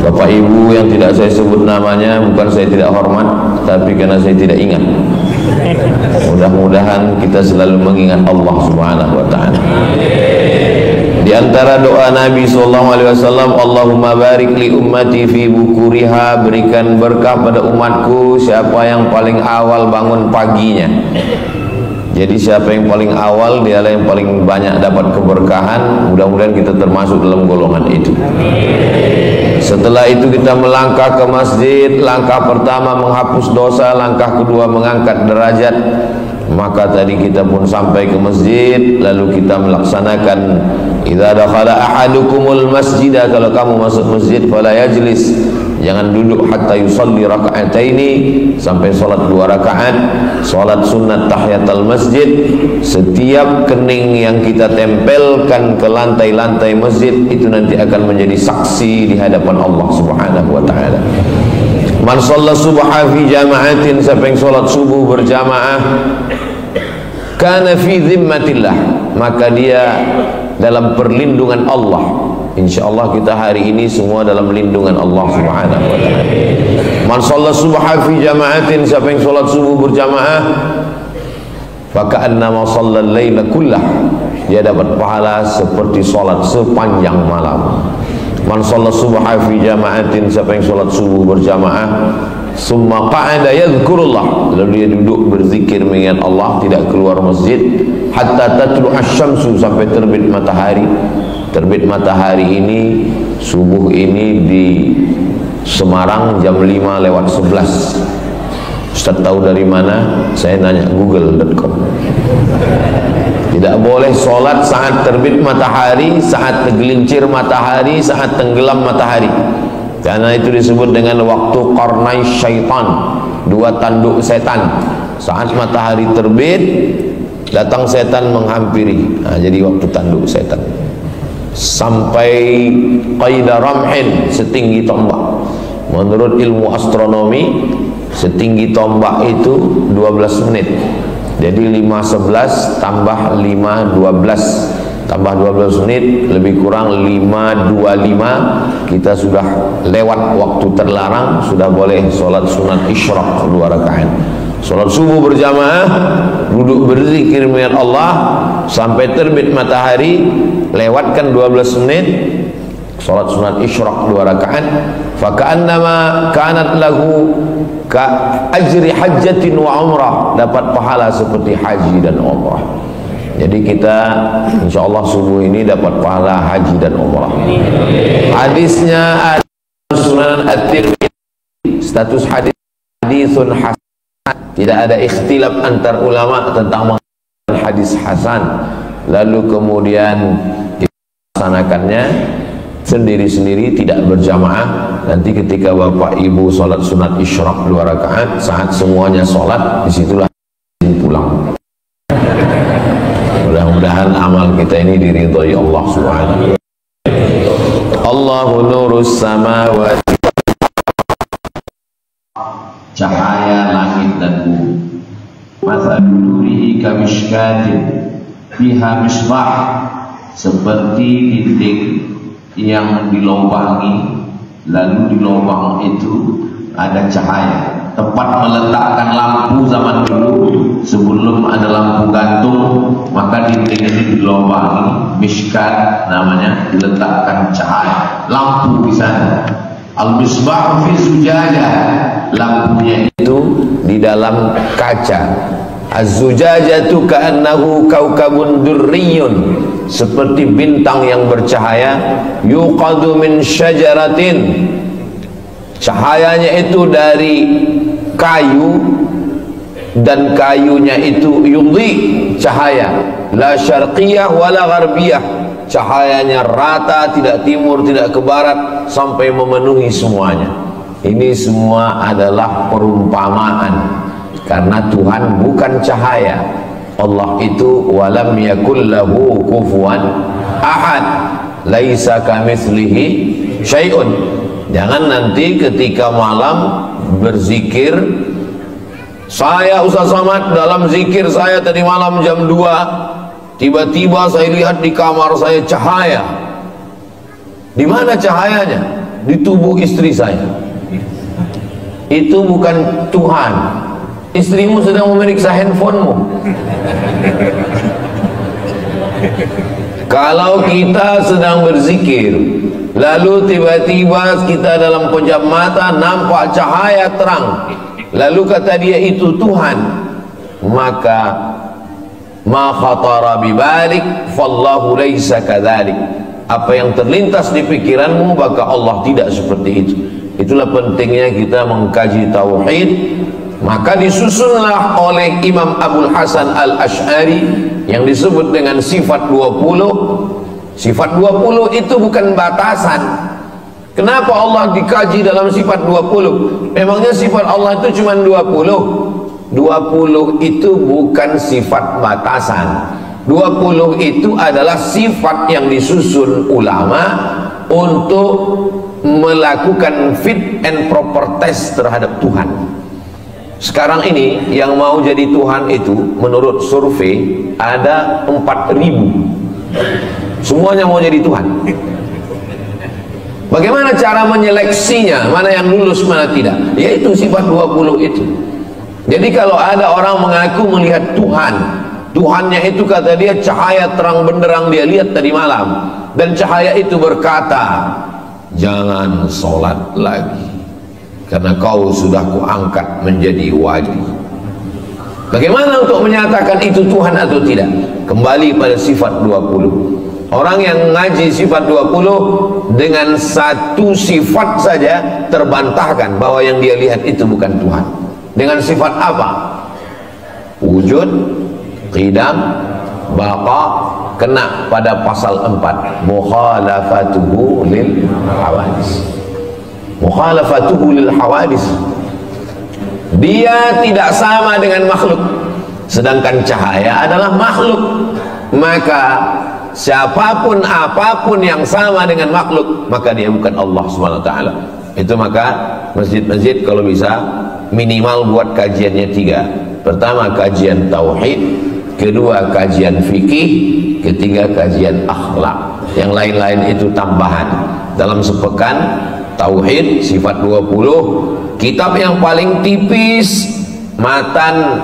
Bapak Ibu yang tidak saya sebut namanya, bukan saya tidak hormat, tapi karena saya tidak ingat. Mudah-mudahan kita selalu mengingat Allah Subhanahu wa taala. Di antara doa Nabi sallallahu alaihi wasallam, Allahumma barik li ummati fi bukuriha, berikan berkah pada umatku siapa yang paling awal bangun paginya. Jadi siapa yang paling awal, dialah yang paling banyak dapat keberkahan. Mudah-mudahan kita termasuk dalam golongan itu. Setelah itu kita melangkah ke masjid. Langkah pertama menghapus dosa, langkah kedua mengangkat derajat. Maka tadi kita pun sampai ke masjid, lalu kita melaksanakan idza dakhala ahadukumul masjidah, kalau kamu masuk masjid fala yajlis, jangan duduk hatta yusalli raka'ataini, sampai salat 2 rakaat, salat sunat tahiyatul masjid. Setiap kening yang kita tempelkan ke lantai-lantai masjid itu nanti akan menjadi saksi di hadapan Allah Subhanahu wa taala. Man shalla subha fi jama'atin, siapa yang salat subuh berjamaah, kana fi dhimmatillah, maka dia dalam perlindungan Allah. Insyaallah kita hari ini semua dalam lindungan Allah Subhanahu wa taala. Man shalla subha fi jama'atin, siapa yang salat subuh berjamaah, faka'annama shallal laila kullah, dia dapat pahala seperti salat sepanjang malam. Man shalla subha fi jama'atin, siapa yang salat subuh berjamaah, summa qa'ada yadhkurullah, lalu dia duduk berzikir mengingat Allah, tidak keluar masjid, hatta tatlu asy-syamsu, sampai terbit matahari. Terbit matahari ini, subuh ini di Semarang jam 5:11. Ustaz tahu dari mana? Saya nanya google.com. Tidak boleh sholat saat terbit matahari, saat tergelincir matahari, saat tenggelam matahari, karena itu disebut dengan waktu qarnai syaitan, 2 tanduk setan. Saat matahari terbit, datang setan menghampiri, nah, jadi waktu tanduk setan. Sampai qaida ramhin, setinggi tombak. Menurut ilmu astronomi, setinggi tombak itu 12 menit. Jadi 5:11 tambah 5:12 tambah 12 menit, lebih kurang 5:25, kita sudah lewat waktu terlarang, sudah boleh sholat sunat isyraq 2 rakaat. Sholat subuh berjamaah, duduk berzikir mengingat Allah sampai terbit matahari, lewatkan 12 menit, sholat sunat isyraq 2 rakaat, faka'annama kanat lahu ka ajri hajjatin wa umrah, dapat pahala seperti haji dan umrah. Jadi kita insyaallah subuh ini dapat pahala haji dan umrah. Hadisnya ada Sunan At-Tirmidzi, status hadis hadisun hasan, tidak ada ikhtilaf antar ulama tentang hadis hasan. Lalu kemudian kita laksanakannya sendiri-sendiri, tidak berjamaah. Nanti ketika Bapak Ibu sholat sunat isyraq 2 rakaat, saat semuanya sholat, disitulah pulang. Mudah-mudahan amal kita ini diridhai Allah Subhanahu. Allahu nurus samawati, cahaya langit dan bumi. Mathalu nurihi kamishkatin fiha misbah, seperti dinding yang dilobangi, lalu di lubang itu ada cahaya. Tempat meletakkan lampu zaman dulu, sebelum ada lampu gantung, maka dinding ini dilobangi, mishkat namanya, diletakkan cahaya, lampu di sana. Al-misbah fi zujajah, lampunya itu di dalam kaca. Az-zujajatu ka'annahu kaukabun durriyun, seperti bintang yang bercahaya. Yuqadu min syajaratin, cahayanya itu dari kayu, dan kayunya itu yudhi, cahaya la syarqiyah wala gharbiyah, cahayanya rata, tidak timur tidak ke barat, sampai memenuhi semuanya. Ini semua adalah perumpamaan, karena Tuhan bukan cahaya. Allah itu walam yakul lahu kufuwan ahad, laisa kamitslihi syai'un. Jangan nanti ketika malam berzikir, saya Ustaz Samad dalam zikir saya tadi malam jam 2, tiba-tiba saya lihat di kamar saya cahaya. Di mana cahayanya? di tubuh istri saya. Itu bukan Tuhan. Istrimu sedang memeriksa handphonemu. Kalau kita sedang berzikir, lalu tiba-tiba kita dalam pejam mata nampak cahaya terang, lalu kata dia itu Tuhan, maka ma khatara bibalik fallahu laisa kadzalik. Apa yang terlintas di pikiranmu, maka Allah tidak seperti itu. Itulah pentingnya kita mengkaji tauhid. Maka disusunlah oleh Imam Abul Hasan Al-Asy'ari yang disebut dengan sifat 20. Sifat 20 itu bukan batasan. Kenapa Allah dikaji dalam sifat 20? Memangnya sifat Allah itu cuma 20? 20 itu bukan sifat batasan. 20 itu adalah sifat yang disusun ulama untuk melakukan fit and proper test terhadap Tuhan. Sekarang ini yang mau jadi Tuhan itu menurut survei ada 4.000. Semuanya mau jadi Tuhan. Bagaimana cara menyeleksinya, mana yang lulus mana tidak? Yaitu sifat 20 itu. Jadi kalau ada orang mengaku melihat Tuhan, Tuhannya itu kata dia cahaya terang benderang dia lihat tadi malam, dan cahaya itu berkata, jangan sholat lagi karena kau sudah kuangkat menjadi wali. Bagaimana untuk menyatakan itu Tuhan atau tidak? Kembali pada sifat 20. Orang yang ngaji sifat 20 dengan satu sifat saja terbantahkan bahwa yang dia lihat itu bukan Tuhan. Dengan sifat apa? Wujud, qidam, baqa, kena pada pasal 4, mukhalafatuhu lil hawadis. Mukhalafatuhu lil hawadis, dia tidak sama dengan makhluk, sedangkan cahaya adalah makhluk. Maka siapapun apapun yang sama dengan makhluk, maka dia bukan Allah SWT. Itu maka masjid-masjid kalau bisa minimal buat kajiannya 3. Pertama kajian tauhid, kedua kajian fikih, ketiga kajian akhlak. Yang lain-lain itu tambahan. Dalam sepekan tauhid sifat 20. Kitab yang paling tipis matan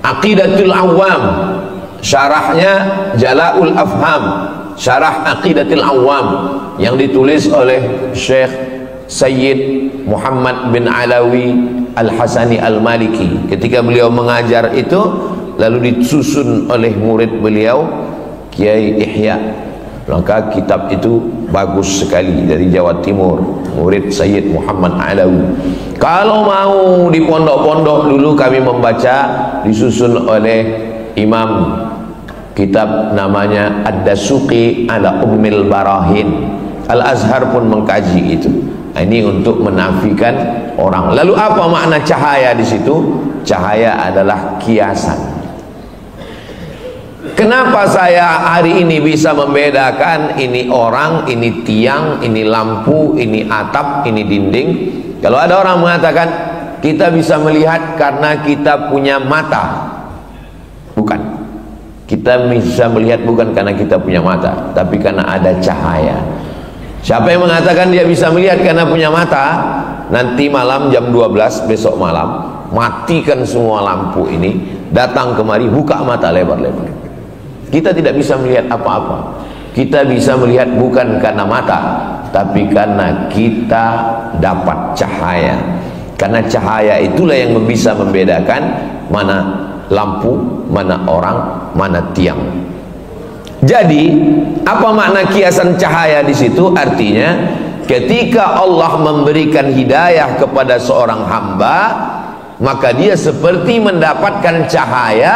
Aqidatul Awam, syarahnya Jala'ul Afham, syarah Aqidatul Awam yang ditulis oleh Syekh Sayyid Muhammad bin Alawi Al-Hasani Al-Maliki. Ketika beliau mengajar itu lalu disusun oleh murid beliau Kiai Ihya. Maka kitab itu bagus sekali, dari Jawa Timur, murid Sayyid Muhammad Alawi. Kalau mau di pondok-pondok dulu kami membaca, disusun oleh Imam, kitab namanya Ad-Dasuqi ala Ummil Barahin. Al-Azhar pun mengkaji itu. Ini untuk menafikan orang. Lalu apa makna cahaya di situ? Cahaya adalah kiasan. Kenapa saya hari ini bisa membedakan ini orang, ini tiang, ini lampu, ini atap, ini dinding? Kalau ada orang mengatakan kita bisa melihat karena kita punya mata, bukan. Kita bisa melihat bukan karena kita punya mata, tapi karena ada cahaya. Siapa yang mengatakan dia bisa melihat karena punya mata, nanti malam jam 12 besok malam matikan semua lampu ini, datang kemari, buka mata lebar-lebar. Kita tidak bisa melihat apa-apa. Kita bisa melihat bukan karena mata, tapi karena kita dapat cahaya. Karena cahaya itulah yang bisa membedakan mana lampu, mana orang, mana tiang. Jadi, apa makna kiasan cahaya di situ? Artinya, ketika Allah memberikan hidayah kepada seorang hamba, maka dia seperti mendapatkan cahaya.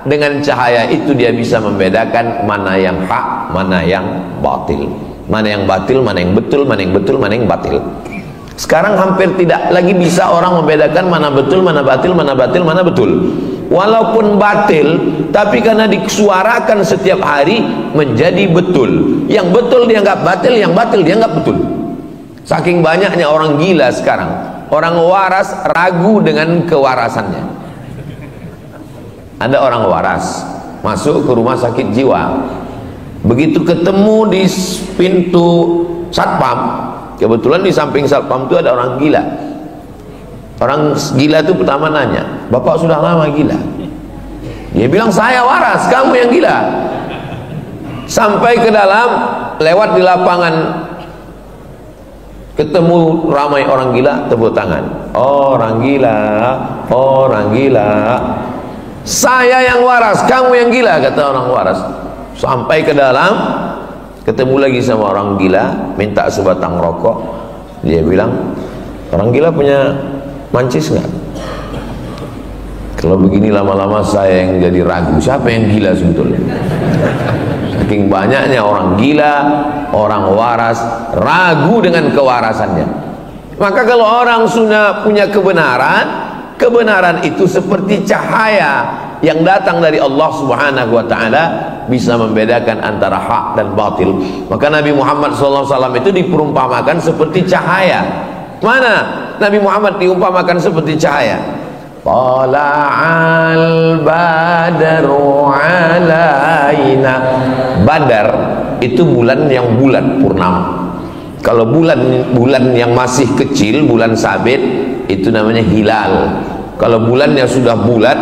Dengan cahaya itu dia bisa membedakan mana yang hak, mana yang batil, mana yang batil, mana yang betul, mana yang betul, mana yang batil. Sekarang hampir tidak lagi bisa orang membedakan mana betul, mana batil, mana batil, mana betul. Walaupun batil, tapi karena disuarakan setiap hari menjadi betul. Yang betul dianggap batil, yang batil dianggap betul. Saking banyaknya orang gila sekarang. Orang waras ragu dengan kewarasannya. Ada orang waras masuk ke rumah sakit jiwa, begitu ketemu di pintu satpam. Kebetulan di samping satpam itu ada orang gila. Orang gila itu pertama nanya, "Bapak sudah lama gila?" Dia bilang, "Saya waras, kamu yang gila." Sampai ke dalam, lewat di lapangan, ketemu ramai orang gila, tepuk tangan. Orang gila, orang gila. "Saya yang waras, kamu yang gila," kata orang waras. Sampai ke dalam, ketemu lagi sama orang gila, minta sebatang rokok. Dia bilang, "Orang gila punya mancis nggak?" Kalau begini lama-lama saya yang jadi ragu, siapa yang gila sebetulnya? Saking banyaknya orang gila, orang waras, ragu dengan kewarasannya. Maka kalau orang sudah punya kebenaran, kebenaran itu seperti cahaya yang datang dari Allah Subhanahu wa ta'ala, bisa membedakan antara hak dan batil. Maka Nabi Muhammad SAW itu diperumpamakan seperti cahaya. Mana Nabi Muhammad diumpamakan seperti cahaya? Tala'al badru alaina. Badar itu bulan yang bulat purnama. Kalau bulan yang masih kecil, bulan sabit, itu namanya hilal. Kalau bulan yang sudah bulat,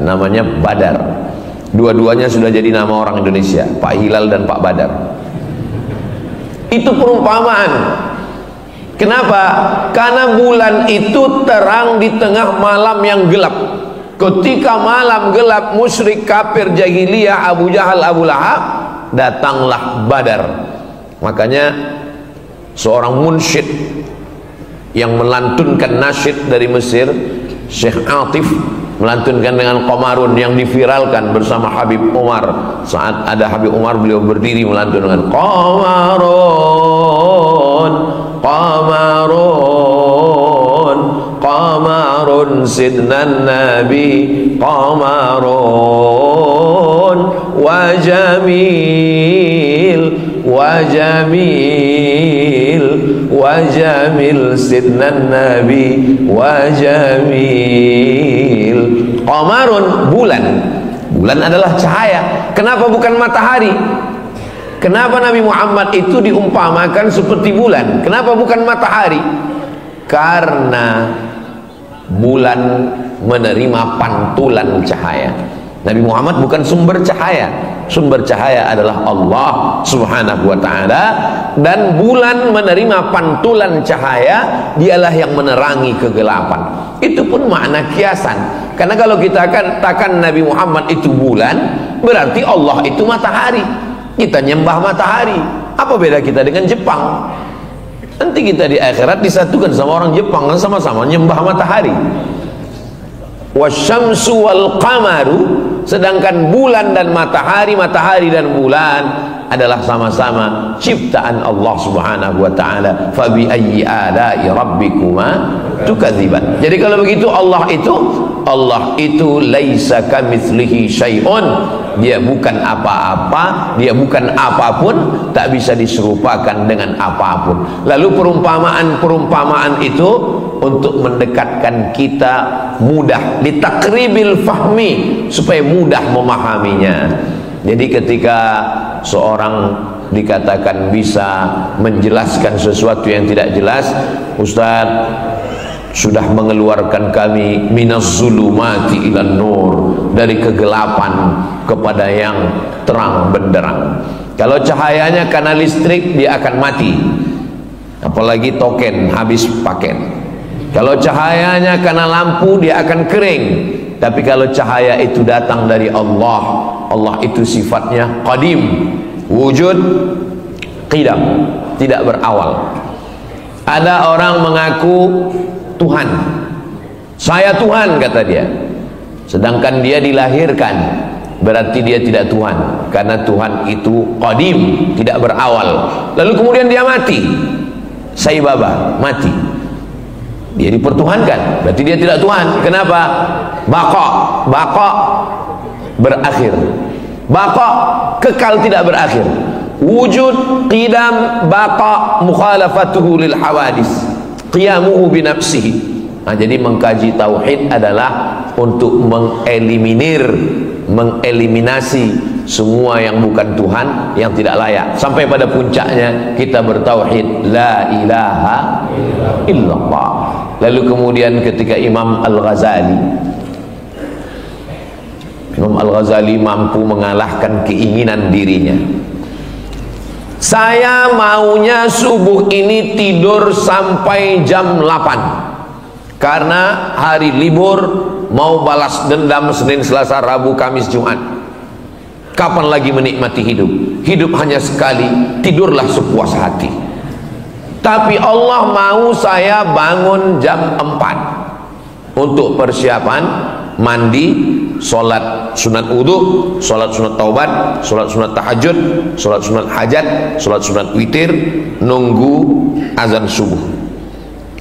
namanya badar. Dua-duanya sudah jadi nama orang Indonesia, Pak Hilal dan Pak Badar. Itu perumpamaan. Kenapa? Karena bulan itu terang di tengah malam yang gelap. Ketika malam gelap, musyrik, kafir, jahiliyah, Abu Jahal, Abu Lahab, datanglah Badar. Makanya seorang munsyid yang melantunkan nasyid dari Mesir, Syekh Atif, melantunkan dengan Qamarun yang diviralkan bersama Habib Umar. Saat ada Habib Umar, beliau berdiri melantunkan Qamarun, Qamarun, Qamarun sidnan Nabi, Qamarun wa jamil, wa jamil, wa jamil sidnan Nabi, wa jamil. Qamarun, bulan. Bulan adalah cahaya. Kenapa bukan matahari? Kenapa Nabi Muhammad itu diumpamakan seperti bulan? Kenapa bukan matahari? Karena bulan menerima pantulan cahaya. Nabi Muhammad bukan sumber cahaya. Sumber cahaya adalah Allah Subhanahu wa ta'ala, dan bulan menerima pantulan cahaya, dialah yang menerangi kegelapan. Itu pun makna kiasan. Karena kalau kita katakan Nabi Muhammad itu bulan, berarti Allah itu matahari. Kita nyembah matahari. Apa beda kita dengan Jepang? Nanti kita di akhirat disatukan sama orang Jepang, sama-sama nyembah matahari. Wasyamsu wal qamaru, sedangkan bulan dan matahari, matahari dan bulan adalah sama-sama ciptaan Allah Subhanahu wa ta'ala. Fa bi ayyi ala'i rabbikuma tukadziban. Jadi kalau begitu Allah itu laisa kamitslihi syai'un. Dia bukan apa-apa, dia bukan apapun, tak bisa diserupakan dengan apapun. Lalu perumpamaan itu untuk mendekatkan kita mudah, litakribil fahmi, supaya mudah memahaminya. Jadi ketika seorang dikatakan bisa menjelaskan sesuatu yang tidak jelas, Ustaz sudah mengeluarkan kami minas zulumati ilan nur, dari kegelapan kepada yang terang benderang. Kalau cahayanya karena listrik, dia akan mati, apalagi token habis paket. Kalau cahayanya karena lampu, dia akan kering. Tapi kalau cahaya itu datang dari Allah, Allah itu sifatnya qadim, wujud, qidam, tidak berawal. Ada orang mengaku Tuhan, saya Tuhan kata dia, sedangkan dia dilahirkan, berarti dia tidak Tuhan, karena Tuhan itu qadim, tidak berawal. Lalu kemudian dia mati, Sai Baba mati, dia dipertuhankan, berarti dia tidak Tuhan. Kenapa? Baqa berakhir, baqa kekal, tidak berakhir. Wujud, qidam, baqa, mukhalafatuhu lil hawadis, qiyamuhu binafsihi. Nah, jadi mengkaji tauhid adalah untuk mengeliminasi semua yang bukan Tuhan, yang tidak layak, sampai pada puncaknya kita bertauhid la ilaha illallah. Lalu kemudian ketika Imam Al-Ghazali mampu mengalahkan keinginan dirinya, saya maunya subuh ini tidur sampai jam 8 karena hari libur, mau balas dendam Senin, Selasa, Rabu, Kamis, Jumat. Kapan lagi menikmati hidup? Hidup hanya sekali, tidurlah sepuas hati. Tapi Allah mau saya bangun jam 4 untuk persiapan mandi, sholat sunat wudhu, sholat sunat taubat, sholat sunat tahajud, sholat sunat hajat, sholat sunat witir, nunggu azan subuh.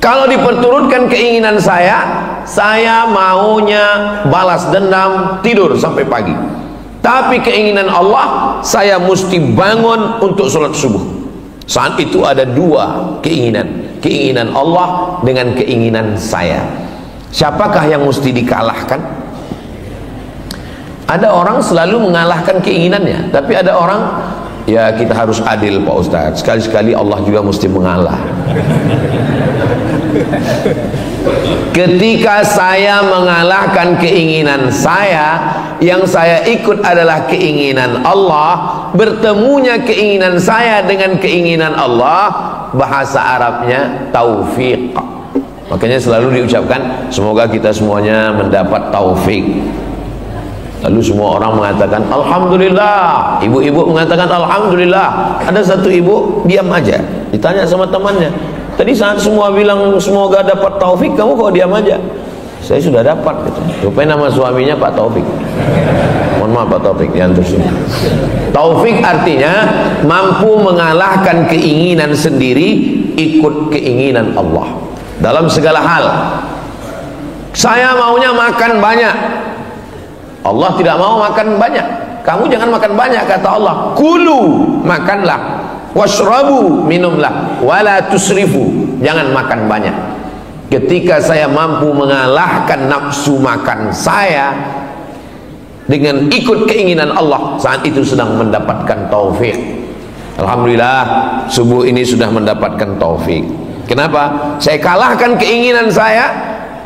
Kalau diperturutkan keinginan saya maunya balas dendam, tidur sampai pagi. Tapi keinginan Allah, saya mesti bangun untuk sholat subuh. Saat itu ada dua keinginan, keinginan Allah dengan keinginan saya. Siapakah yang mesti dikalahkan? Ada orang selalu mengalahkan keinginannya, tapi ada orang, ya kita harus adil Pak Ustadz, sekali-sekali Allah juga mesti mengalah. Ketika saya mengalahkan keinginan saya, yang saya ikut adalah keinginan Allah, bertemunya keinginan saya dengan keinginan Allah, bahasa Arabnya taufik. Makanya selalu diucapkan semoga kita semuanya mendapat taufik. Lalu semua orang mengatakan alhamdulillah, ibu-ibu mengatakan alhamdulillah. Ada satu ibu diam aja, ditanya sama temannya, tadi saat semua bilang semoga dapat taufik, kamu kok diam aja? Saya sudah dapat gitu. Rupanya nama suaminya Pak Taufik. Mohon maaf Pak Taufik, diantar sini. Taufik artinya mampu mengalahkan keinginan sendiri, ikut keinginan Allah dalam segala hal. Saya maunya makan banyak, Allah tidak mau makan banyak. Kamu jangan makan banyak, kata Allah. Kulu, makanlah. Washrabu, minumlah. Wala tusrifu, jangan makan banyak. Ketika saya mampu mengalahkan nafsu makan saya dengan ikut keinginan Allah, saat itu sedang mendapatkan taufik. Alhamdulillah, subuh ini sudah mendapatkan taufik. Kenapa? Saya kalahkan keinginan saya,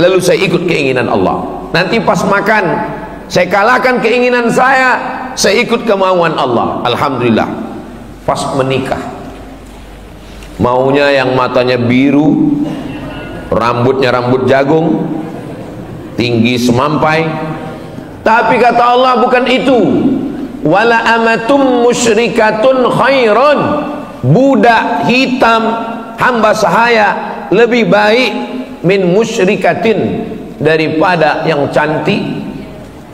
lalu saya ikut keinginan Allah. Nanti pas makan, saya kalahkan keinginan saya ikut kemauan Allah. Alhamdulillah. Pas menikah, maunya yang matanya biru, rambutnya rambut jagung, tinggi semampai. Tapi kata Allah bukan itu. Wala amatum musyrikatun khairan, budak hitam hamba sahaya lebih baik min musyrikatin, daripada yang cantik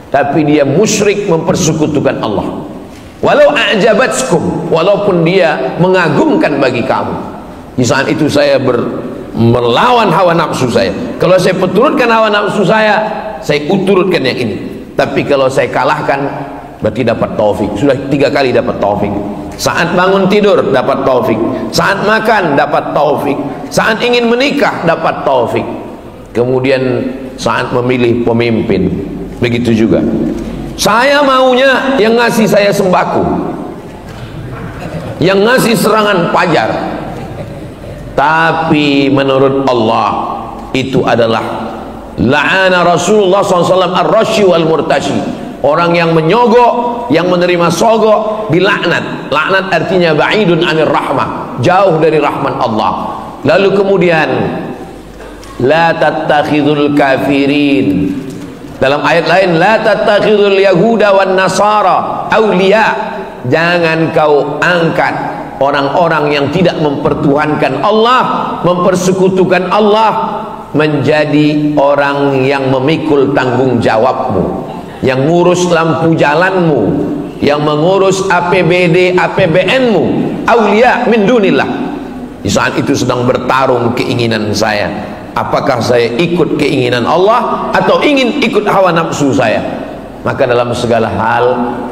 tapi dia musyrik, mempersekutukan Allah. Walau a'jabatskum, walaupun dia mengagumkan bagi kamu. Di saat itu saya melawan hawa nafsu saya. Kalau saya perturutkan hawa nafsu saya uturutkan yang ini. Tapi kalau saya kalahkan, berarti dapat taufik. Sudah 3 kali dapat taufik. Saat bangun tidur dapat taufik, saat makan dapat taufik, saat ingin menikah dapat taufik. Kemudian saat memilih pemimpin, begitu juga. Saya maunya yang ngasih saya sembako, yang ngasih serangan pajar. Tapi menurut Allah itu adalah la'ana Rasulullah SAW ar-rashi wal murtashi. Orang yang menyogok, yang menerima sogok, dilaknat. Laknat artinya ba'idun anir rahmah, jauh dari rahman Allah. Lalu kemudian la tattakhidul kafirin, dalam ayat lain la tattakhidul yahuda wan nasara awliya, jangan kau angkat orang-orang yang tidak mempertuhankan Allah, mempersekutukan Allah, menjadi orang yang memikul tanggung jawabmu, yang ngurus lampu jalanmu, yang mengurus APBD APBN-mu. Aulia min dunillah. Di saat itu sedang bertarung keinginan saya, apakah saya ikut keinginan Allah atau ingin ikut hawa nafsu saya. Maka dalam segala hal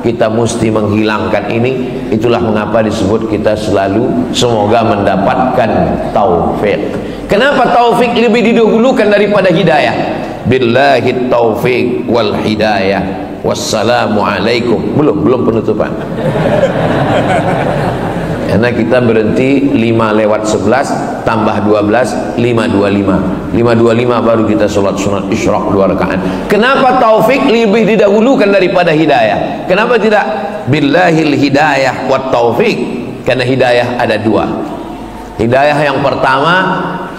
kita mesti menghilangkan ini. Itulah mengapa disebut kita selalu semoga mendapatkan taufik. Kenapa taufik lebih didahulukan daripada hidayah? billahi taufiq wal hidayah, wassalamualaikum. Belum penutupan. Karena kita berhenti 5:11 tambah 12 5:25 baru kita sholat sunat isyraq 2 rakaat. Kenapa taufik lebih didahulukan daripada hidayah? Kenapa tidak billahil hidayah wat taufik? Karena hidayah ada 2. Hidayah yang pertama,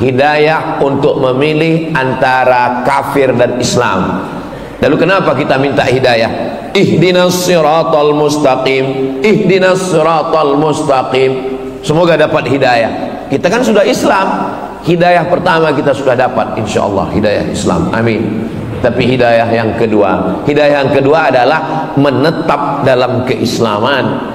hidayah untuk memilih antara kafir dan Islam. Lalu kenapa kita minta hidayah? Ihdinas siratal mustaqim, ihdinas siratal mustaqim. Semoga dapat hidayah. Kita kan sudah Islam. Hidayah pertama kita sudah dapat, insyaallah, hidayah Islam. Amin. Tapi hidayah yang kedua adalah menetap dalam keislaman,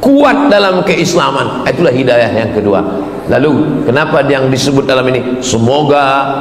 kuat dalam keislaman. Itulah hidayah yang kedua. Lalu kenapa yang disebut dalam ini semoga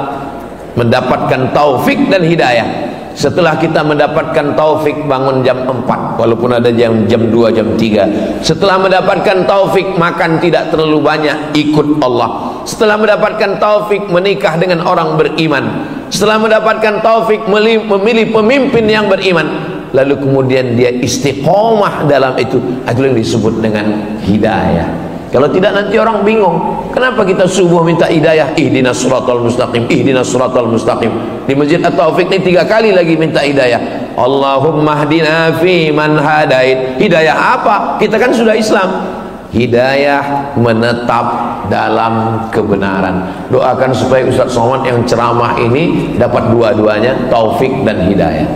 mendapatkan taufik dan hidayah? Setelah kita mendapatkan taufik bangun jam 4, walaupun ada jam 2, jam 3. Setelah mendapatkan taufik makan tidak terlalu banyak, ikut Allah. Setelah mendapatkan taufik menikah dengan orang beriman. Setelah mendapatkan taufik memilih pemimpin yang beriman. Lalu kemudian dia istiqomah dalam itu. Itulah yang disebut dengan hidayah. Kalau tidak nanti orang bingung. Kenapa kita subuh minta hidayah? Ihdinas siratal mustaqim, ihdinas siratal mustaqim. Di Masjid At-Taufik ini 3 kali lagi minta hidayah. Allahumma hdina fi man hadait. Hidayah apa? Kita kan sudah Islam. Hidayah menetap dalam kebenaran. Doakan supaya Ustaz Somad yang ceramah ini dapat dua-duanya, taufik dan hidayah.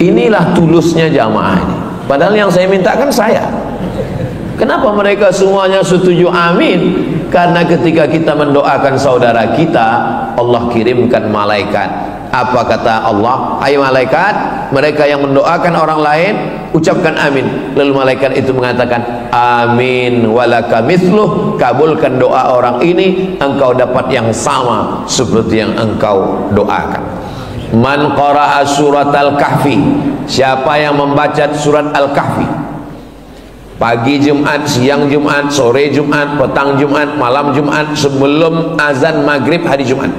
Inilah tulusnya jamaah ini. Padahal yang saya minta kan saya. Kenapa mereka semuanya setuju amin? Karena ketika kita mendoakan saudara kita, Allah kirimkan malaikat. Apa kata Allah? Hai malaikat, mereka yang mendoakan orang lain, ucapkan amin. Lalu malaikat itu mengatakan amin walaka mithluh, kabulkan doa orang ini, engkau dapat yang sama seperti yang engkau doakan. Man qara'a surat al-kahfi, siapa yang membaca surat al-kahfi, pagi Jumat, siang Jumat, sore Jumat, petang Jumat, malam Jumat, sebelum azan maghrib hari Jumat,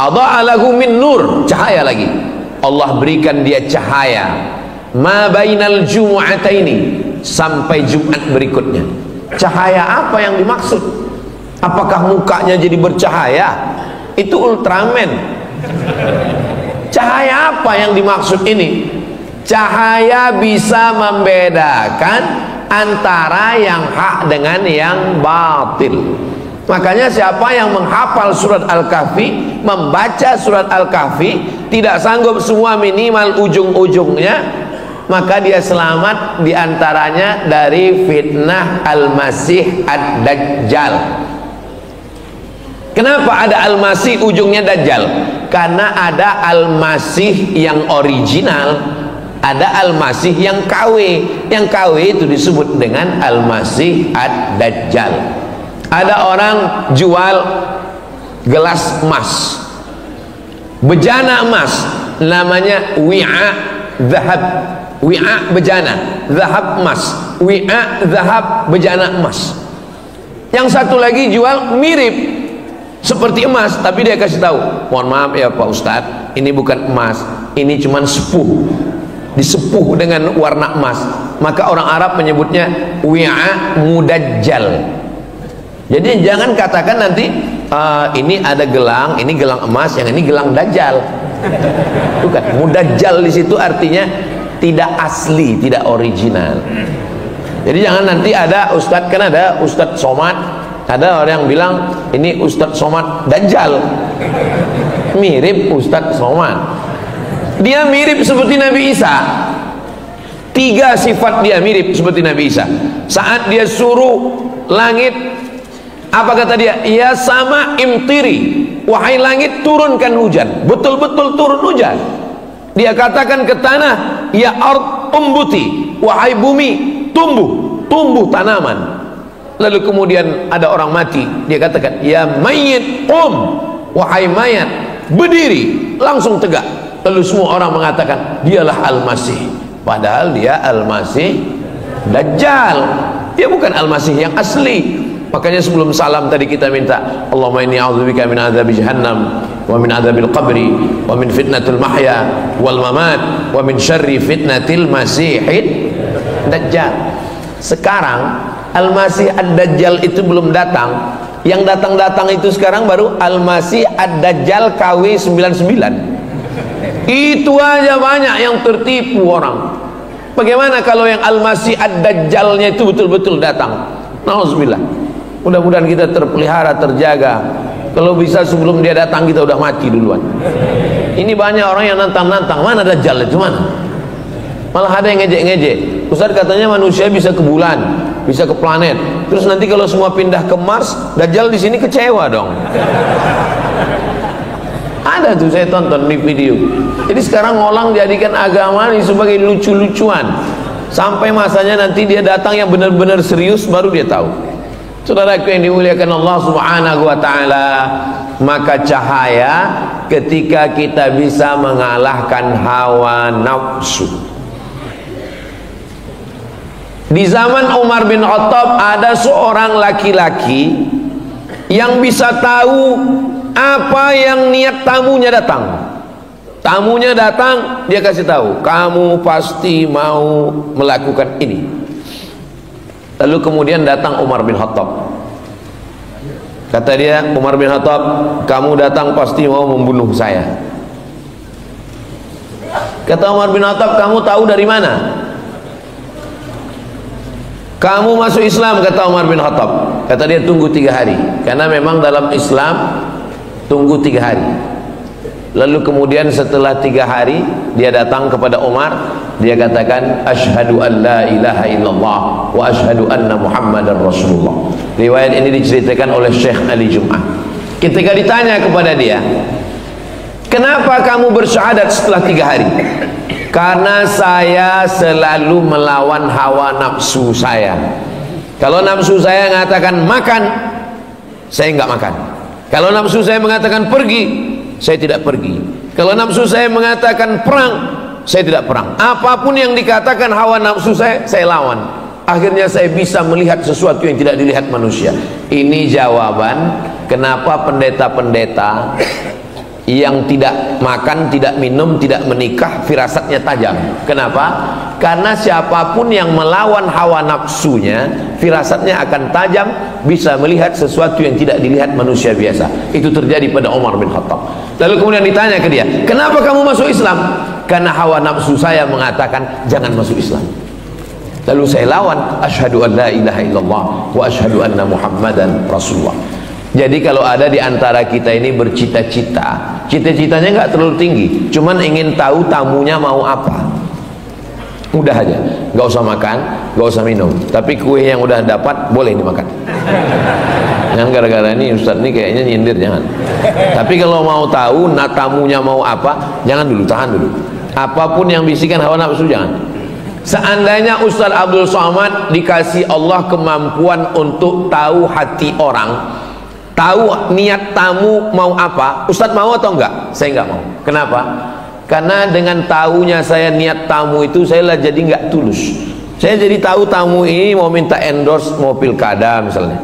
adha'a lahu min nur, cahaya lagi, Allah berikan dia cahaya ma bainal jumu'ataini, sampai Jumat berikutnya. Cahaya apa yang dimaksud? Apakah mukanya jadi bercahaya? Itu Ultraman. Cahaya apa yang dimaksud ini? Cahaya bisa membedakan antara yang hak dengan yang batil. Makanya siapa yang menghafal surat Al-Kahfi, membaca surat Al-Kahfi, tidak sanggup semua minimal ujung-ujungnya, maka dia selamat diantaranya dari fitnah Al-Masih Ad-Dajjal. Kenapa ada Al-Masih ujungnya Dajjal? Karena ada Al-Masih yang original, ada Al-Masih yang KW. Yang KW itu disebut dengan Al-Masih Ad-Dajjal. Ada orang jual gelas emas, bejana emas, namanya wi'a zahab, wi'a bejana, zahab emas, wi'a zahab bejana emas. Yang satu lagi jual mirip seperti emas, tapi dia kasih tahu, mohon maaf ya Pak Ustadz, ini bukan emas, ini cuman sepuh, disepuh dengan warna emas. Maka orang Arab menyebutnya wi'a mudajjal. Jadi jangan katakan nanti ini ada gelang, ini gelang emas, yang ini gelang dajjal. Bukan, mudajjal di situ artinya tidak asli, tidak original. Jadi jangan nanti ada Ustadz, kan ada Ustadz Somad, ada orang yang bilang ini Ustadz Somad dajjal, mirip Ustadz Somad. Dia mirip seperti Nabi Isa. 3 sifat dia mirip seperti Nabi Isa. Saat dia suruh langit, apa kata dia? Ya sama imtiri, wahai langit turunkan hujan. Betul-betul turun hujan. Dia katakan ke tanah, ya ard umbuti, wahai bumi tumbuh tanaman. Lalu kemudian ada orang mati, dia katakan ya mayyit qum, wahai mayat berdiri, langsung tegak. Lalu semua orang mengatakan dialah Al-Masih, padahal dia Al-Masih Dajjal. Dia bukan Al-Masih yang asli. Makanya sebelum salam tadi kita minta Allahumma inni a'udzubika min adzabi jahannam wa min adzabil qabri, wa min fitnatil mahya wal mamat, wa min syarri fitnatil masihid dajjal. Sekarang Al-Masih Ad-Dajjal itu belum datang. Yang datang-datang itu sekarang baru Al-Masih Ad-Dajjal KW99. Itu aja banyak yang tertipu orang. Bagaimana kalau yang Al-Masih Ad-Dajjalnya itu betul-betul datang? Nauzubillah. Mudah-mudahan kita terpelihara, terjaga. Kalau bisa sebelum dia datang kita udah mati duluan. Ini banyak orang yang nantang-nantang, mana Dajjal itu, mana? Malah ada yang ngejek-ngejek. Ustaz katanya manusia bisa ke bulan, bisa ke planet. Terus nanti kalau semua pindah ke Mars, Dajjal di sini kecewa dong. Ada tuh saya tonton di video. Jadi sekarang orang jadikan agama ini sebagai lucu-lucuan. Sampai masanya nanti dia datang yang benar-benar serius baru dia tahu. Saudaraku yang dimuliakan Allah Subhanahu wa taala, maka cahaya ketika kita bisa mengalahkan hawa nafsu. Di zaman Umar bin Khattab ada seorang laki-laki yang bisa tahu apa yang niat tamunya datang. Tamunya datang, dia kasih tahu, kamu pasti mau melakukan ini. Lalu kemudian datang Umar bin Khattab. Kata dia, Umar bin Khattab, kamu datang pasti mau membunuh saya. Kata Umar bin Khattab, kamu tahu dari mana? Kamu masuk Islam, kata Umar bin Khattab. Kata dia, tunggu 3 hari. Karena memang dalam Islam tunggu 3 hari. Lalu kemudian setelah 3 hari dia datang kepada Umar, dia katakan, asyhadu an la ilaha illallah wa asyhadu anna muhammadar rasulullah. Riwayat ini diceritakan oleh Syekh Ali Jum'ah. Ketika ditanya kepada dia, kenapa kamu bersyahadat setelah 3 hari? Karena saya selalu melawan hawa nafsu saya. Kalau nafsu saya mengatakan makan, saya enggak makan. Kalau nafsu saya mengatakan pergi, saya tidak pergi. Kalau nafsu saya mengatakan perang, saya tidak perang. Apapun yang dikatakan hawa nafsu saya lawan. Akhirnya saya bisa melihat sesuatu yang tidak dilihat manusia. Ini jawaban kenapa pendeta-pendeta yang tidak makan, tidak minum, tidak menikah, firasatnya tajam. Kenapa? Karena siapapun yang melawan hawa nafsunya, firasatnya akan tajam, bisa melihat sesuatu yang tidak dilihat manusia biasa. Itu terjadi pada Umar bin Khattab. Lalu kemudian ditanya ke dia, kenapa kamu masuk Islam? Karena hawa nafsu saya mengatakan jangan masuk Islam. Lalu saya lawan, asyhadu an la ilaha illallah wa asyhadu anna muhammadan rasulullah. Jadi kalau ada di antara kita ini bercita-cita, cita-citanya nggak terlalu tinggi, cuman ingin tahu tamunya mau apa, udah aja, nggak usah makan, nggak usah minum, tapi kue yang udah dapat boleh dimakan. Jangan gara-gara ini Ustadz ini kayaknya nyindir, jangan. Tapi kalau mau tahu tamunya mau apa, jangan dulu, tahan dulu. Apapun yang bisikan hawa nafsu jangan. Seandainya Ustadz Abdul Somad dikasih Allah kemampuan untuk tahu hati orang, tahu niat tamu mau apa, Ustadz mau atau enggak? Saya enggak mau. Kenapa? Karena dengan tahunya saya niat tamu itu, saya lah jadi enggak tulus. Saya jadi tahu tamu ini mau minta endorse, mau pilkada misalnya.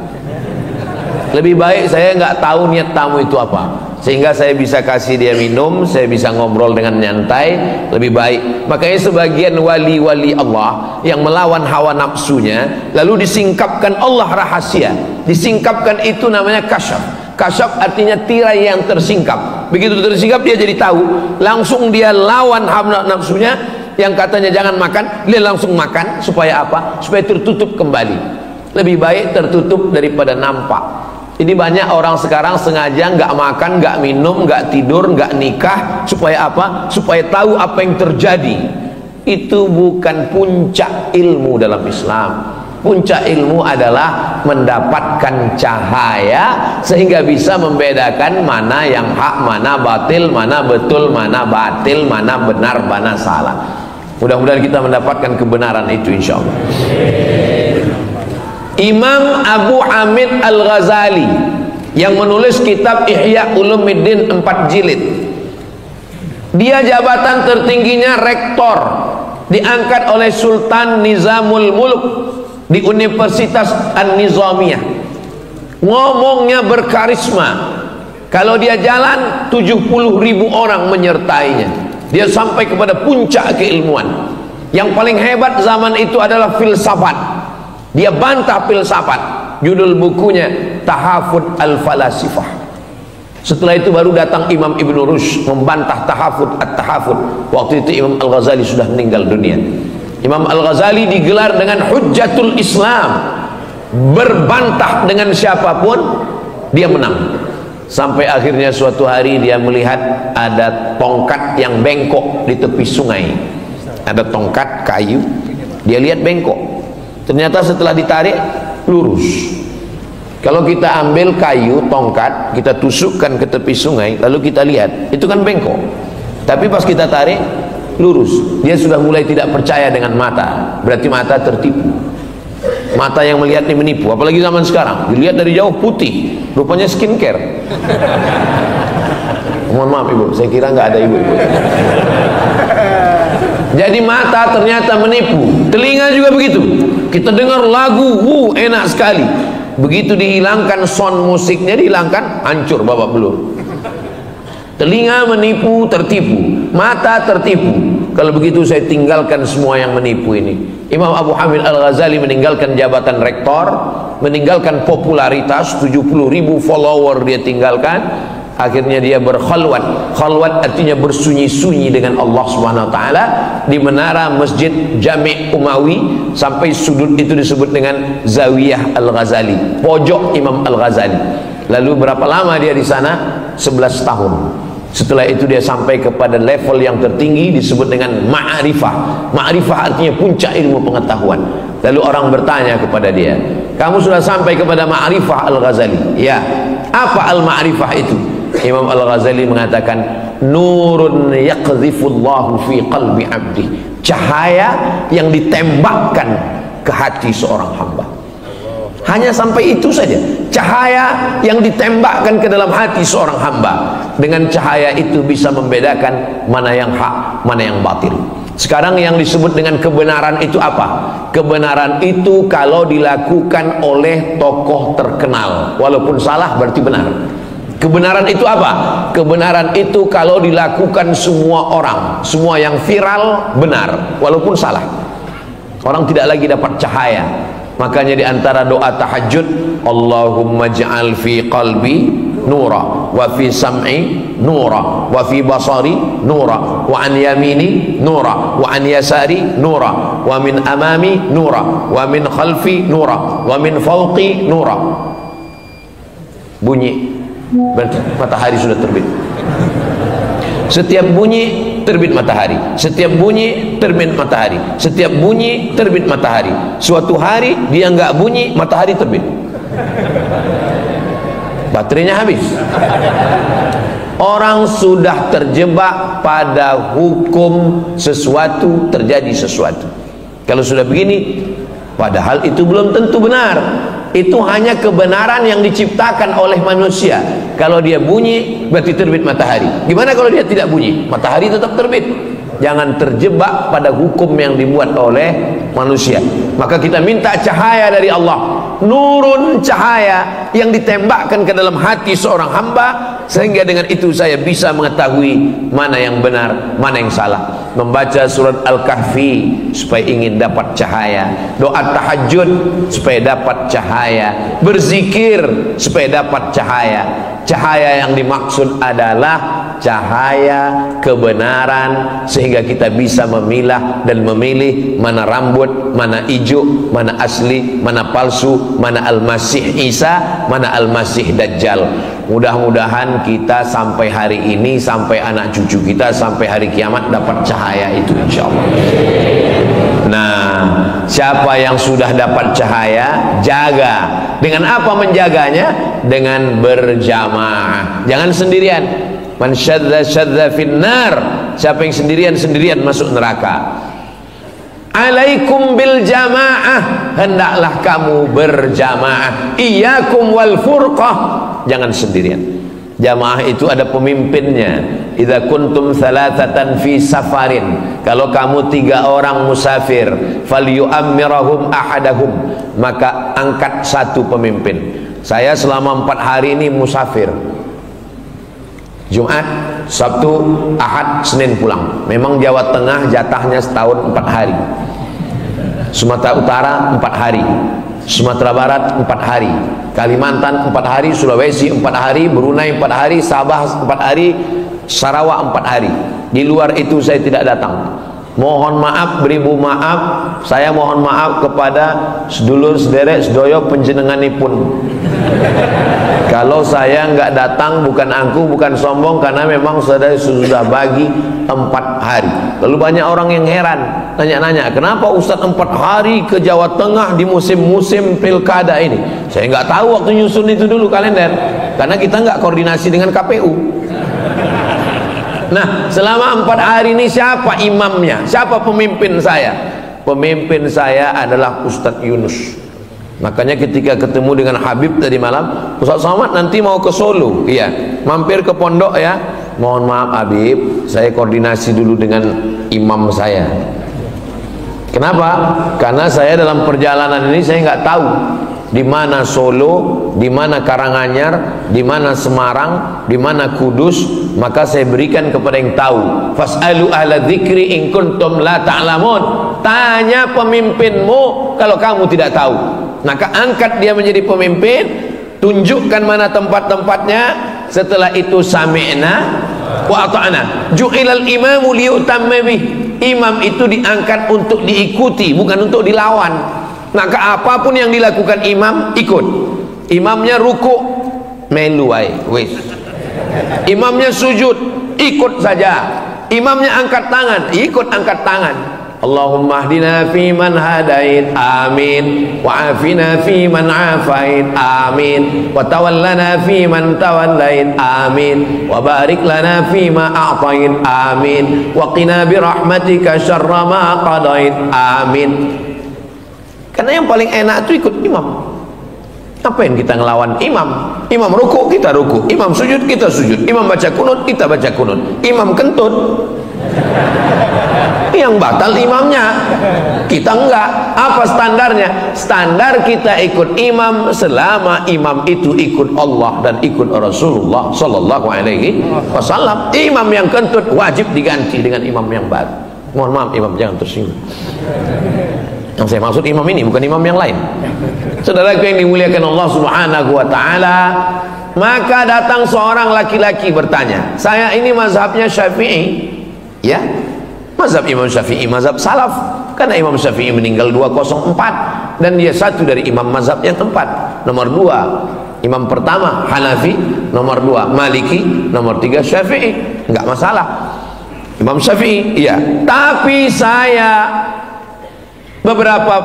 Lebih baik saya enggak tahu niat tamu itu apa, sehingga saya bisa kasih dia minum, saya bisa ngobrol dengan nyantai, lebih baik. Makanya sebagian wali-wali Allah yang melawan hawa nafsunya, lalu disingkapkan Allah rahasia, disingkapkan itu namanya kasyaf. Kasyaf artinya tirai yang tersingkap. Begitu tersingkap dia jadi tahu, langsung dia lawan hawa nafsunya yang katanya jangan makan, dia langsung makan. Supaya apa? Supaya tertutup kembali. Lebih baik tertutup daripada nampak. Ini banyak orang sekarang sengaja nggak makan, nggak minum, nggak tidur, nggak nikah. Supaya apa? Supaya tahu apa yang terjadi. Itu bukan puncak ilmu dalam Islam. Puncak ilmu adalah mendapatkan cahaya sehingga bisa membedakan mana yang hak, mana batil, mana betul, mana batil, mana benar, mana salah. Mudah-mudahan kita mendapatkan kebenaran itu insyaallah. Imam Abu Hamid Al-Ghazali yang menulis kitab Ihya Ulumuddin 4 jilid, dia jabatan tertingginya rektor, diangkat oleh Sultan Nizamul Mulk di Universitas An-Nizamiyah. Ngomongnya berkarisma. Kalau dia jalan 70.000 orang menyertainya. Dia sampai kepada puncak keilmuan. Yang paling hebat zaman itu adalah filsafat. Dia bantah filsafat. Judul bukunya Tahafud al-Falasifah. Setelah itu baru datang Imam Ibn Rushd membantah tahafud at-tahafud. Waktu itu Imam Al-Ghazali sudah meninggal dunia. Imam Al-Ghazali digelar dengan Hujjatul Islam, berbantah dengan siapapun dia menang. Sampai akhirnya suatu hari dia melihat ada tongkat yang bengkok di tepi sungai. Ada tongkat kayu, dia lihat bengkok. Ternyata setelah ditarik lurus. Kalau kita ambil kayu, tongkat, kita tusukkan ke tepi sungai, lalu kita lihat, itu kan bengkok. Tapi pas kita tarik, lurus. Dia sudah mulai tidak percaya dengan mata. Berarti mata tertipu. Mata yang melihat ini menipu. Apalagi zaman sekarang, dilihat dari jauh putih, rupanya skincare. Mohon maaf ibu, saya kira nggak ada ibu-ibu. Jadi mata ternyata menipu. Telinga juga begitu. Kita dengar lagu, enak sekali. Begitu dihilangkan sound musiknya, dihilangkan, hancur babak belur. Telinga menipu, tertipu. Mata tertipu. Kalau begitu saya tinggalkan semua yang menipu ini. Imam Abu Hamid Al-Ghazali meninggalkan jabatan rektor, meninggalkan popularitas, 70.000 follower dia tinggalkan. Akhirnya dia berkhalwat. Khalwat artinya bersunyi-sunyi dengan Allah Subhanahu wa taala di menara Masjid Jami' Umawi, sampai sudut itu disebut dengan Zawiyah Al-Ghazali, pojok Imam Al-Ghazali. Lalu berapa lama dia di sana? 11 tahun. Setelah itu dia sampai kepada level yang tertinggi disebut dengan ma'rifah. Ma'rifah artinya puncak ilmu pengetahuan. Lalu orang bertanya kepada dia, "Kamu sudah sampai kepada ma'rifah Al-Ghazali?" "Ya." "Apa al-ma'rifah itu?" Imam Al-Ghazali mengatakan, "Nurun yaqdhifullahu fi qalbi 'abdi." Cahaya yang ditembakkan ke hati seorang hamba. Hanya sampai itu saja. Cahaya yang ditembakkan ke dalam hati seorang hamba. Dengan cahaya itu bisa membedakan mana yang hak, mana yang batil. Sekarang yang disebut dengan kebenaran itu apa? Kebenaran itu kalau dilakukan oleh tokoh terkenal, walaupun salah berarti benar. Kebenaran itu apa? Kebenaran itu kalau dilakukan semua orang, semua yang viral benar, walaupun salah. Orang tidak lagi dapat cahaya. Makanya di antara doa tahajud, Allahumma ja'al fi qalbi nura, wa fi sam'i nura, wa fi basari nura, wa an yamini nura, wa an yasari nura, wa min amami nura, wa min khalfi nura, wa min fawqi nura. Bunyi, berarti matahari sudah terbit. Setiap bunyi terbit matahari, setiap bunyi terbit matahari, setiap bunyi terbit matahari. Suatu hari dia nggak bunyi, matahari terbit, baterainya habis. Orang sudah terjebak pada hukum sesuatu terjadi sesuatu. Kalau sudah begini, padahal itu belum tentu benar. Itu hanya kebenaran yang diciptakan oleh manusia. Kalau dia bunyi berarti terbit matahari. Gimana kalau dia tidak bunyi? Matahari tetap terbit. Jangan terjebak pada hukum yang dibuat oleh manusia. Maka kita minta cahaya dari Allah. Nurun, cahaya yang ditembakkan ke dalam hati seorang hamba, sehingga dengan itu saya bisa mengetahui mana yang benar, mana yang salah. Membaca surat Al-Kahfi supaya ingin dapat cahaya, doa tahajud supaya dapat cahaya, berzikir supaya dapat cahaya. Cahaya yang dimaksud adalah cahaya kebenaran, sehingga kita bisa memilah dan memilih mana rambut, mana hijau, mana asli, mana palsu, mana Al-Masih Isa, mana Al-Masih Dajjal. Mudah-mudahan kita sampai hari ini, sampai anak cucu kita, sampai hari kiamat dapat cahaya itu, insyaallah. Nah, siapa yang sudah dapat cahaya, jaga. Dengan apa menjaganya? Dengan berjamaah. Jangan sendirian. Man syadza syadza finnar. Siapa yang sendirian masuk neraka. Alaikum bil jamaah, hendaklah kamu berjamaah. Iyyakum wal furqah, jangan sendirian. Jamaah itu ada pemimpinnya. Idza kuntum thalathatan fi safarin, kalau kamu 3 orang musafir, falyu'ammirahum ahadahum, maka angkat satu pemimpin. Saya selama 4 hari ini musafir. Jumat, Sabtu, Ahad, Senin pulang. Memang Jawa Tengah jatahnya setahun 4 hari, Sumatera Utara 4 hari, Sumatera Barat 4 hari, Kalimantan 4 hari, Sulawesi 4 hari, Brunei 4 hari, Sabah 4 hari, Sarawak 4 hari. Di luar itu saya tidak datang. Mohon maaf, beribu maaf. Saya mohon maaf kepada sedulur sederek sedoyo penjenenganipun. Kalau saya nggak datang, bukan angku, bukan sombong, karena memang sudah bagi 4 hari. Lalu banyak orang yang heran, nanya-nanya, kenapa Ustadz 4 hari ke Jawa Tengah di musim-musim pilkada ini? Saya nggak tahu waktu nyusun itu dulu kalender, karena kita nggak koordinasi dengan KPU. Nah, selama 4 hari ini siapa imamnya? Siapa pemimpin saya? Pemimpin saya adalah Ustadz Yunus. Makanya ketika ketemu dengan Habib tadi malam, Ustadz Somad nanti mau ke Solo, iya, mampir ke pondok ya. Mohon maaf Habib, saya koordinasi dulu dengan imam saya. Kenapa? Karena saya dalam perjalanan ini saya nggak tahu di mana Solo, di mana Karanganyar, di mana Semarang, di mana Kudus. Maka saya berikan kepada yang tahu. Fas'alu ahla dzikri in kuntum la ta'lamun. Tanya pemimpinmu kalau kamu tidak tahu. Maka angkat dia menjadi pemimpin, tunjukkan mana tempat-tempatnya. Setelah itu sami'na wa ata'na. Ju'ilal imamu liyutamma bih. Imam itu diangkat untuk diikuti, bukan untuk dilawan. Maka apapun yang dilakukan imam, ikut. Imamnya ruku, melu wae, wis. Imamnya sujud, ikut saja. Imamnya angkat tangan, ikut angkat tangan. Allahumma hdina fi man hadait, amin. Wa afina fi man afait, amin. Wa tawallana fi man tawallait, amin. Wa barik lana fi ma a'tait, amin. Wa qina bi rahmatika syarra ma qadait, amin. Karena yang paling enak itu ikut imam. Ngapain kita ngelawan imam? Imam ruku, kita ruku. Imam sujud, kita sujud. Imam baca kunut, kita baca kunut. Imam kentut, yang batal imamnya, kita enggak. Apa standarnya? Standar kita ikut imam selama imam itu ikut Allah dan ikut Rasulullah sallallahu alaihi wasallam. Imam yang kentut wajib diganti dengan imam yang baru. Mohon maaf imam, jangan tersinggung. Yang saya maksud imam ini, bukan imam yang lain. Saudaraku yang dimuliakan Allah subhanahu wa ta'ala, maka datang seorang laki-laki bertanya, saya ini mazhabnya Syafi'i, ya, mazhab Imam Syafi'i, mazhab salaf, karena Imam Syafi'i meninggal 204 dan dia satu dari imam mazhab yang keempat. Nomor 2 imam pertama Hanafi, nomor 2 Maliki, nomor 3 Syafi'i. Enggak masalah Imam Syafi'i, iya. Tapi saya beberapa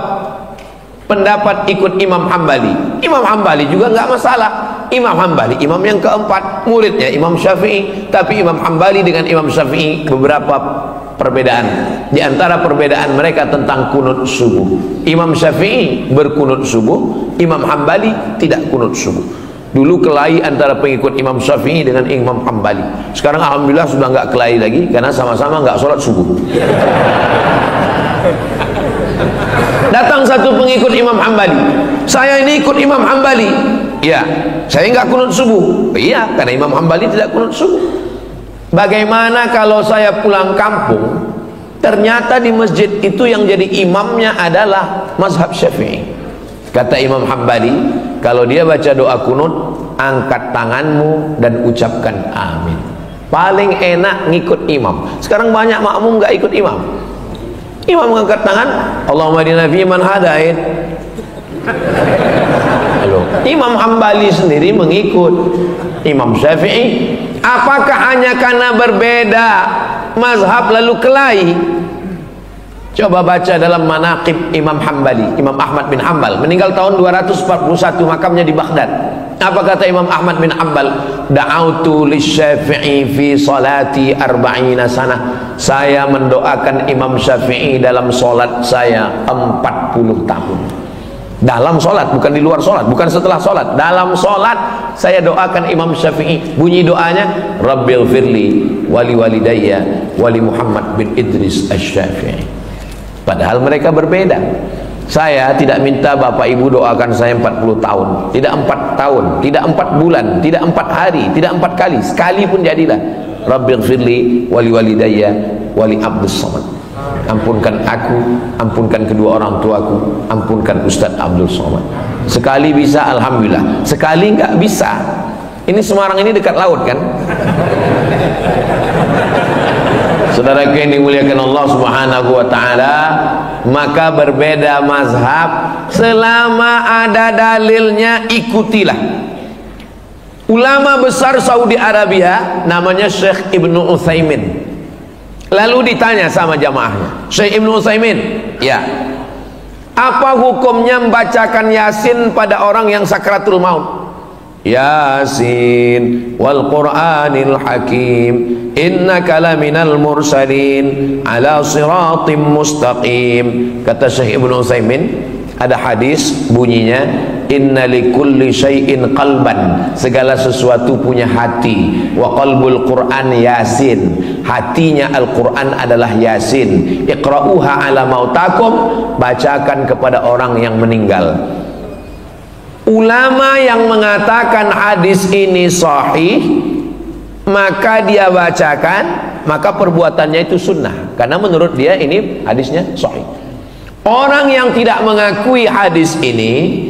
pendapat ikut Imam Hambali. Imam Hambali juga enggak masalah. Imam Hambali imam yang keempat, muridnya Imam Syafi'i. Tapi Imam Hambali dengan Imam Syafi'i beberapa perbedaan. Di antara perbedaan mereka tentang kunut subuh. Imam Syafi'i berkunut subuh, Imam Hambali tidak kunut subuh. Dulu kelahi antara pengikut Imam Syafi'i dengan Imam Hambali. Sekarang alhamdulillah sudah nggak kelahi lagi karena sama-sama nggak sholat subuh. Datang satu pengikut Imam Hambali, saya ini ikut Imam Hambali. Iya, saya nggak kunut subuh. Iya, karena Imam Hambali tidak kunut subuh. Bagaimana kalau saya pulang kampung, ternyata di masjid itu yang jadi imamnya adalah mazhab Syafi'i. Kata Imam Hambali, kalau dia baca doa kunut, angkat tanganmu dan ucapkan amin. Paling enak ngikut imam. Sekarang banyak makmum nggak ikut imam. Imam mengangkat tangan, Allahumma hdina fi man hadait. Halo. Imam Hambali sendiri mengikut Imam Syafi'i. Apakah hanya karena berbeda mazhab lalu kelahi? Coba baca dalam manaqib Imam Hambali, Imam Ahmad bin Hanbal, meninggal tahun 241, makamnya di Baghdad. Apa kata Imam Ahmad bin Hanbal? Da'autu lisyafi'i fi salati 40 sanah. Saya mendoakan Imam Syafi'i dalam solat saya 40 tahun. Dalam solat, bukan di luar solat, bukan setelah solat. Dalam solat saya doakan Imam Syafi'i. Bunyi doanya, Rabbil firli wali walidayya wali Muhammad bin Idris Asy-Syafi'i. Padahal mereka berbeda. Saya tidak minta Bapak Ibu doakan saya 40 tahun, tidak 4 tahun, tidak 4 bulan, tidak 4 hari, tidak 4 kali, sekali pun jadilah. Rabbighfirli wali walidayya wali Abdus Somad. Ampunkan aku, ampunkan kedua orang tuaku, ampunkan Ustadz Abdul Somad. Sekali bisa, alhamdulillah. Sekali nggak bisa. Ini Semarang ini dekat laut kan? Saudara yang dimuliakan Allah Subhanahu wa taala, maka berbeda mazhab, selama ada dalilnya ikutilah. Ulama besar Saudi Arabia namanya Syekh Ibnu Utsaimin. Lalu ditanya sama jamaahnya, Syekh Ibnu Utsaimin, ya, apa hukumnya membacakan Yasin pada orang yang sakratul maut? Yasin wal Qur'anil Hakim innaka laminal mursalin ala siratim mustaqim. Kata Syekh Ibnu Utsaimin, ada hadis bunyinya inna likulli syai'in qalban, segala sesuatu punya hati, wa qalbul Qur'an Yasin, hatinya Al-Quran adalah Yasin. Iqra'uha ala mautakum, bacakan kepada orang yang meninggal. Ulama yang mengatakan hadis ini sahih, maka dia bacakan, maka perbuatannya itu sunnah, karena menurut dia ini hadisnya sahih. Orang yang tidak mengakui hadis ini,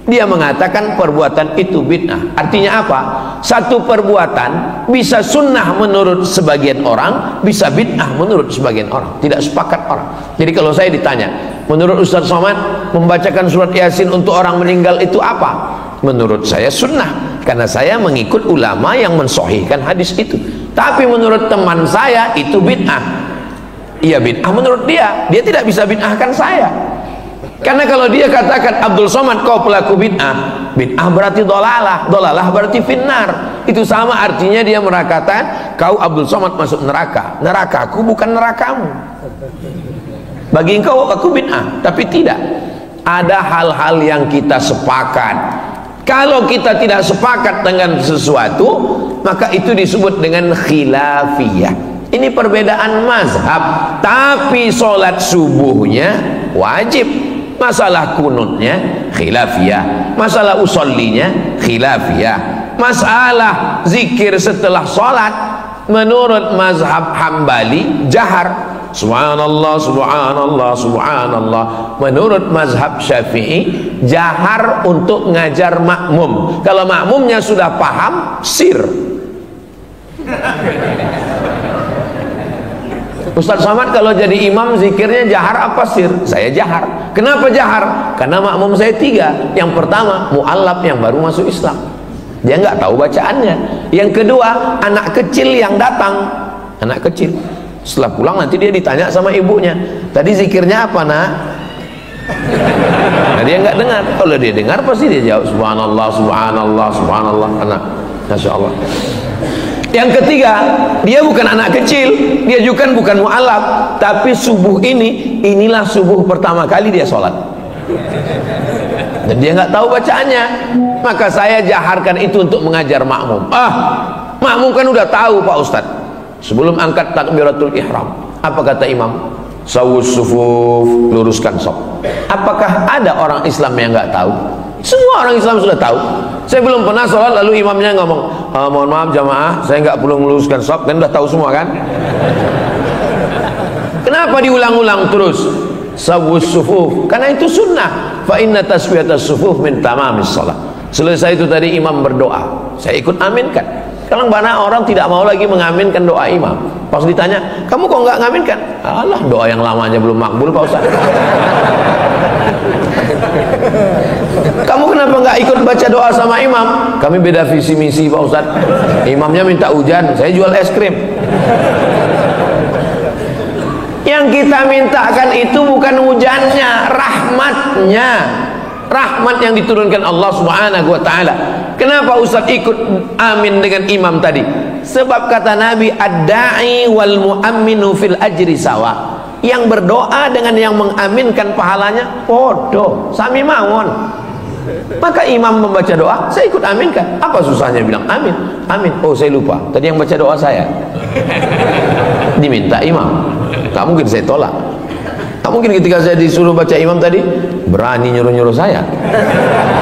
dia mengatakan perbuatan itu bid'ah. Artinya apa? Satu perbuatan bisa sunnah menurut sebagian orang, bisa bid'ah menurut sebagian orang. Tidak sepakat orang. Jadi kalau saya ditanya, menurut Ustaz Somad, membacakan surat Yasin untuk orang meninggal itu apa? Menurut saya sunnah, karena saya mengikut ulama yang mensahihkan hadis itu. Tapi menurut teman saya itu bid'ah. Iya bid'ah menurut dia. Dia tidak bisa bid'ahkan saya. Karena kalau dia katakan Abdul Somad kau pelaku bid'ah, bid'ah berarti dolalah, dolalah berarti finnar. Itu sama artinya dia mengatakan kau Abdul Somad masuk neraka, nerakaku bukan nerakamu. Bagi engkau aku bid'ah, tapi tidak. Ada hal-hal yang kita sepakat. Kalau kita tidak sepakat dengan sesuatu, maka itu disebut dengan khilafiyah. Ini perbedaan mazhab. Tapi sholat subuhnya wajib. Masalah kunutnya khilafiyah, masalah usollinya khilafiyah, masalah zikir setelah sholat menurut mazhab Hambali jahar, subhanallah subhanallah subhanallah. Menurut mazhab Syafi'i jahar untuk ngajar makmum. Kalau makmumnya sudah paham, sir. Ustaz Somad kalau jadi imam zikirnya jahar apa sir? Saya jahar. Kenapa jahar? Karena makmum saya 3. Yang pertama mu'allaf yang baru masuk Islam, dia nggak tahu bacaannya. Yang kedua anak kecil yang datang, anak kecil. Setelah pulang nanti dia ditanya sama ibunya, tadi zikirnya apa nak? Nah dia nggak dengar. Kalau dia dengar pasti dia jawab subhanallah subhanallah subhanallah. Anak, masya Allah. Yang ketiga, dia bukan anak kecil, dia juga bukan mu'alaf, tapi subuh inilah subuh pertama kali dia sholat, dan dia nggak tahu bacaannya. Maka saya jaharkan itu untuk mengajar makmum. Makmum kan udah tahu Pak Ustadz, sebelum angkat takbiratul ihram apa kata imam? Sawus sufuf, luruskan saf. Apakah ada orang Islam yang nggak tahu? Semua orang Islam sudah tahu. Saya belum pernah sholat lalu imamnya ngomong, mohon maaf jamaah, saya nggak perlu meluruskan saf, kan udah tahu semua kan? Kenapa diulang-ulang terus? Sawus sufuf, karena itu sunnah. Fa inna taswiyatas sufuf min tamamis shalah. Selesai itu tadi imam berdoa, saya ikut aminkan. Kalau banyak orang tidak mau lagi mengaminkan doa imam. Pas ditanya, kamu kok nggak ngaminkan? Alah, doa yang lamanya belum makbul Pak Ustaz. Kamu kenapa nggak ikut baca doa sama imam? Kami beda visi misi Pak Ustaz. Imamnya minta hujan, saya jual es krim. Yang kita mintakan itu bukan hujannya, rahmatnya. Rahmat yang diturunkan Allah Subhanahu wa taala. Kenapa Ustaz ikut amin dengan imam tadi? Sebab kata Nabi, ad-da'i wal mu'amminu fil ajri sawa. Yang berdoa dengan yang mengaminkan pahalanya podo, sami mawon. Maka imam membaca doa, saya ikut aminkan. Apa susahnya bilang amin? Amin. Oh, saya lupa. Tadi yang baca doa saya. Diminta imam. Tak mungkin saya tolak. Tak mungkin ketika saya disuruh baca imam tadi berani nyuruh-nyuruh saya.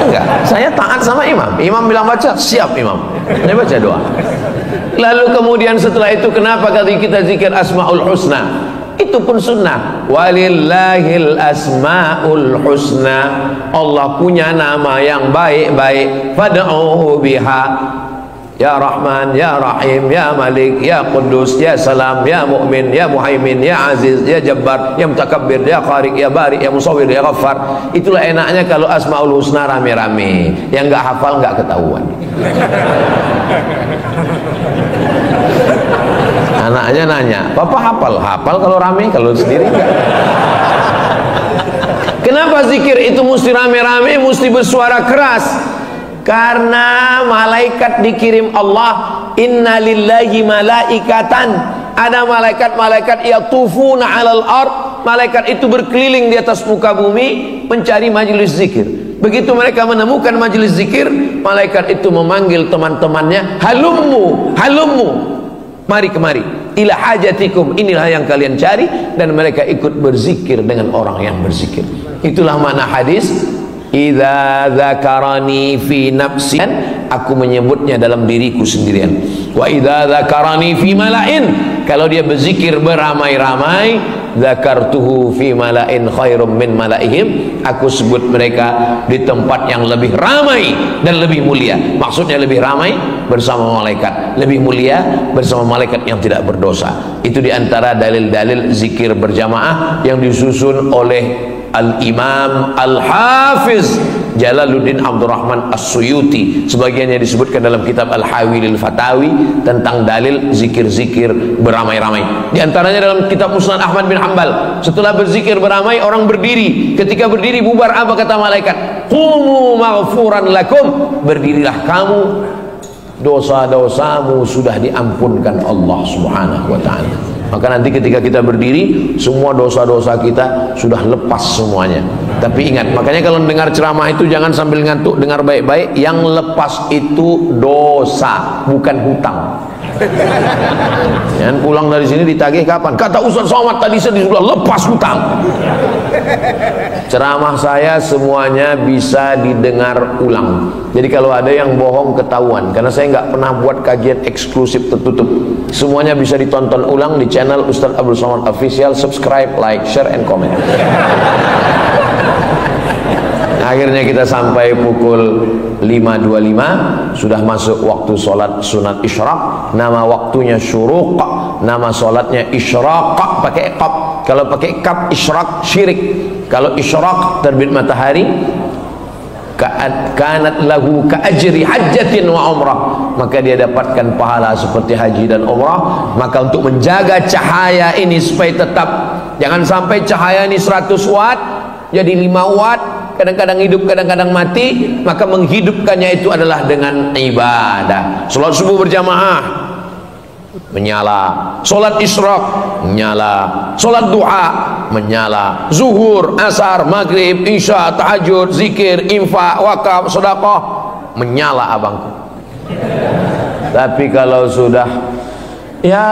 Enggak, saya taat sama imam. Imam bilang baca, siap imam. Saya baca doa. Lalu kemudian setelah itu kenapa kali kita zikir Asmaul Husna? Itu pun sunnah. Walillahil asmaul husna. Allah punya nama yang baik-baik. Fad'uhu biha. Ya Rahman, Ya Rahim, Ya Malik, Ya Quddus, Ya Salam, Ya Mu'min, Ya Muhaimin, Ya Aziz, Ya Jabbar, Ya Mutakabbir, Ya Khariq, Ya Bari, Ya Musawwir, Ya Ghaffar. Itulah enaknya kalau Asmaul Husna rame-rame. Yang enggak hafal enggak ketahuan. Anaknya nanya, "Papa hafal?" Hafal kalau rame, kalau sendiri enggak. Kenapa zikir itu mesti rame-rame, mesti bersuara keras? Karena malaikat dikirim Allah. Inna lillahi malaikatan. Ada malaikat-malaikat yatufuna 'alal ard. Malaikat itu berkeliling di atas muka bumi mencari majelis zikir. Begitu mereka menemukan majelis zikir, malaikat itu memanggil teman-temannya, "Halummu, halummu. Mari kemari. Ila hajatikum." Inilah yang kalian cari, dan mereka ikut berzikir dengan orang yang berzikir. Itulah makna hadis, idza dzakarani fi nafsi, aku menyebutnya dalam diriku sendirian. Wa idza dzakarani fi mala'in, kalau dia berzikir beramai-ramai, dzakartuhu fi mala'in khairum min mala'ihim, aku sebut mereka di tempat yang lebih ramai dan lebih mulia. Maksudnya lebih ramai bersama malaikat, lebih mulia bersama malaikat yang tidak berdosa. Itu diantara dalil-dalil zikir berjamaah yang disusun oleh Al-Imam Al-Hafiz Jalaluddin Abdurrahman As-Suyuti. Sebagiannya disebutkan dalam kitab Al-Hawilil Fatawi tentang dalil zikir-zikir beramai-ramai. Di antaranya dalam kitab Musnad Ahmad bin Hanbal, setelah berzikir beramai orang berdiri. Ketika berdiri bubar, apa kata malaikat? Qumu maghfuran lakum, berdirilah kamu, dosa-dosamu sudah diampunkan Allah Subhanahu wa ta'ala. Maka nanti ketika kita berdiri, semua dosa-dosa kita sudah lepas semuanya. Tapi ingat, makanya kalau dengar ceramah itu jangan sambil ngantuk, dengar baik-baik. Yang lepas itu dosa, bukan hutang. Jangan pulang dari sini ditagih kapan? Kata Ustaz Somad tadi saya sudah lepas hutang. Ceramah saya semuanya bisa didengar ulang. Jadi kalau ada yang bohong ketahuan, karena saya nggak pernah buat kajian eksklusif tertutup. Semuanya bisa ditonton ulang di channel Ustaz Abdul Somad Official. Subscribe, like, share, and comment. Akhirnya kita sampai pukul 5.25, sudah masuk waktu sholat sunat isyraq. Nama waktunya syuruq, nama sholatnya isyraq pakai qaf. Kalau pakai kaf isyraq syirik. Kalau isyraq terbit matahari, kanat lahu ka ajri hajjatin wa umrah, maka dia dapatkan pahala seperti haji dan umrah. Maka untuk menjaga cahaya ini supaya tetap, jangan sampai cahaya ini 100 watt jadi 5 watt, kadang-kadang hidup, kadang-kadang mati. Maka menghidupkannya itu adalah dengan ibadah. Salat subuh berjamaah menyala, salat isyraq menyala, salat duha menyala, zuhur, asar, maghrib, isya, tahajud, zikir, infak, wakaf, sedekah menyala abangku. Tapi kalau sudah, ya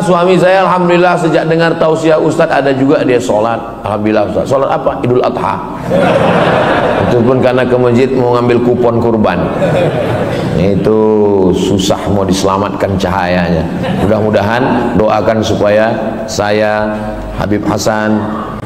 suami saya alhamdulillah sejak dengar tausiah Ustaz ada juga dia sholat. Alhamdulillah Ustaz. Sholat apa? Idul Adha. Itu pun karena ke masjid mau ngambil kupon kurban. Itu susah mau diselamatkan cahayanya. Mudah-mudahan doakan supaya saya, Habib Hasan,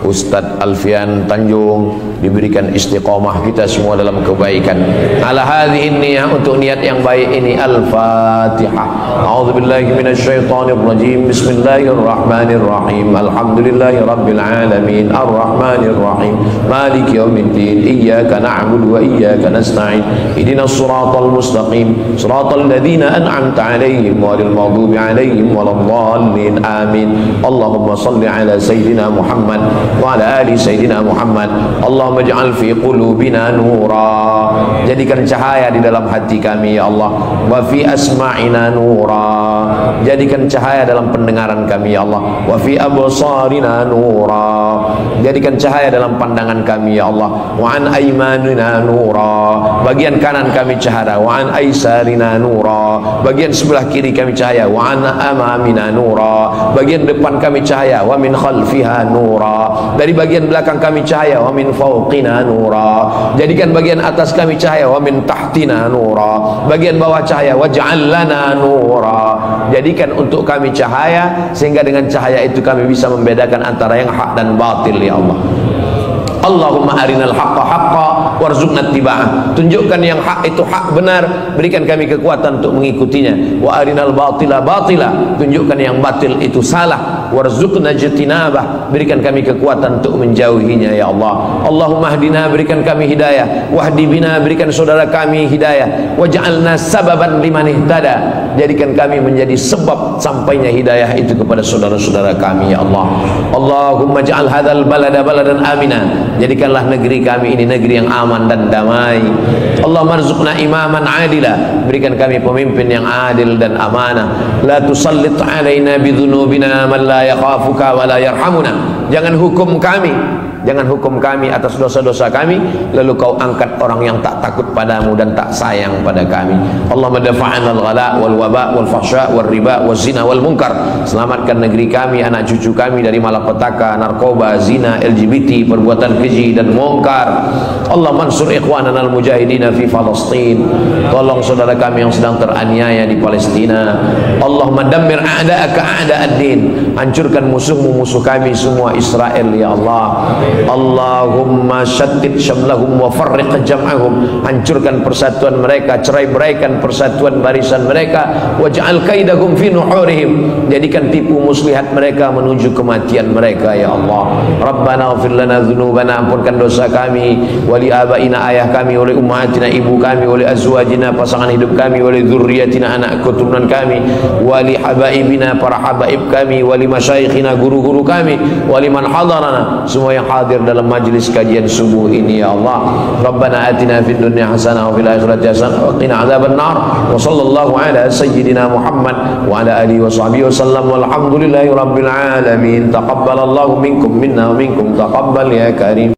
Ustadz Alfian Tanjung diberikan istiqomah, kita semua dalam kebaikan. Ala hadhihi niyyah, untuk niat yang baik ini. Al-Fatihah. A'udzubillahi minasyaitonir rajim. Bismillahirrahmanirrahim. Alhamdulillahi rabbil alamin. Arrahmanir rahim. Maliki yaumiddin. Iyyaka na'budu wa iyyaka nasta'in. Ihdinas siratal mustaqim. Siratal ladzina an'amta 'alaihim ghairil maghdubi 'alaihim waladdallin. Amin. Allahumma shalli ala sayidina Muhammad wa ala ali sayidina Muhammad. Allah Allahumma ij'al fi qulubina nura, jadikan cahaya di dalam hati kami ya Allah. Wa fi asma'ina nura, jadikan cahaya dalam pendengaran kami ya Allah. Wa fi absarina nura, jadikan cahaya dalam pandangan kami ya Allah. Wa an aymanina nura, bagian kanan kami cahaya. Wa an aisarina nura, bagian sebelah kiri kami cahaya. Wa an amamina nura, bagian depan kami cahaya. Wa min khalfiha nura, dari bagian belakang kami cahaya. Wa min fawqina nura, jadikan bagian atas kami cahaya. Wa min tahtina nura, bagian bawah cahaya. Waj'al lana nura, jadikan untuk kami cahaya sehingga dengan cahaya itu kami bisa membedakan antara yang hak dan batil ya Allah. Allahumma arinal haqqa haqqa warzuqna ittiba'ah, tunjukkan yang hak itu hak benar, berikan kami kekuatan untuk mengikutinya. Wa arinal batila batila, tunjukkan yang batil itu salah. Warzuqna ijtinabah, berikan kami kekuatan untuk menjauhinya ya Allah. Allahumma hdina, berikan kami hidayah. Wahdi bina, berikan saudara kami hidayah. Waj'alna sababan liman ihtada, jadikan kami menjadi sebab sampainya hidayah itu kepada saudara-saudara kami ya Allah. Allahumma ja'al hadzal balada baladan amina, jadikanlah negeri kami ini negeri yang aman dan damai. Allahumma arzuqna imaman adila, berikan kami pemimpin yang adil dan amanah. La tusallit alaina bidhunubina man la yakhafuka wa la yarhamuna, jangan hukum kami atas dosa-dosa kami lalu kau angkat orang yang tak takut padamu dan tak sayang pada kami. Allahumma dafa'na al-ghala wal waba wal fahsya wal riba wal zina wal munkar, selamatkan negeri kami, anak cucu kami dari malapetaka, narkoba, zina, LGBT, perbuatan keji dan mungkar. Allah mansur ikhwanana al-mujahidina fi Palestin, tolong saudara kami yang sedang teraniaya di Palestina. Allahumma dammir a'da'aka a'da'ad-din, hancurkan musuh-musuh kami semua Israel ya Allah. Allahumma syattid syamlahum wa farriq jam'ahum, hancurkan persatuan mereka, cerai-beraikan persatuan barisan mereka. Waj'al kaidahum fi nuhurihim, jadikan tipu muslihat mereka menuju kematian mereka ya Allah. Rabbana ighfir lana dzunubana, ampunkan dosa kami, wali abaina, ayah kami, wali ummahatina, ibu kami, wali azwajina, pasangan hidup kami, wali dzurriyyatina, anak keturunan kami, wali habaibina, para habaib kami, wali masyayikhina, guru-guru kami, wali man hadarana, semua yang hadir dalam majlis kajian subuh ini ya Allah. Rabbana atina fid dunya hasanah wa fil akhirati hasanah wa qina adzaban nar. Wa sallallahu ala sayyidina Muhammad wa ala alihi wa sahbihi wasallam, walhamdulillahi rabbil alamin. Taqabbalallahu minkum minna wa minkum taqabbal ya karim.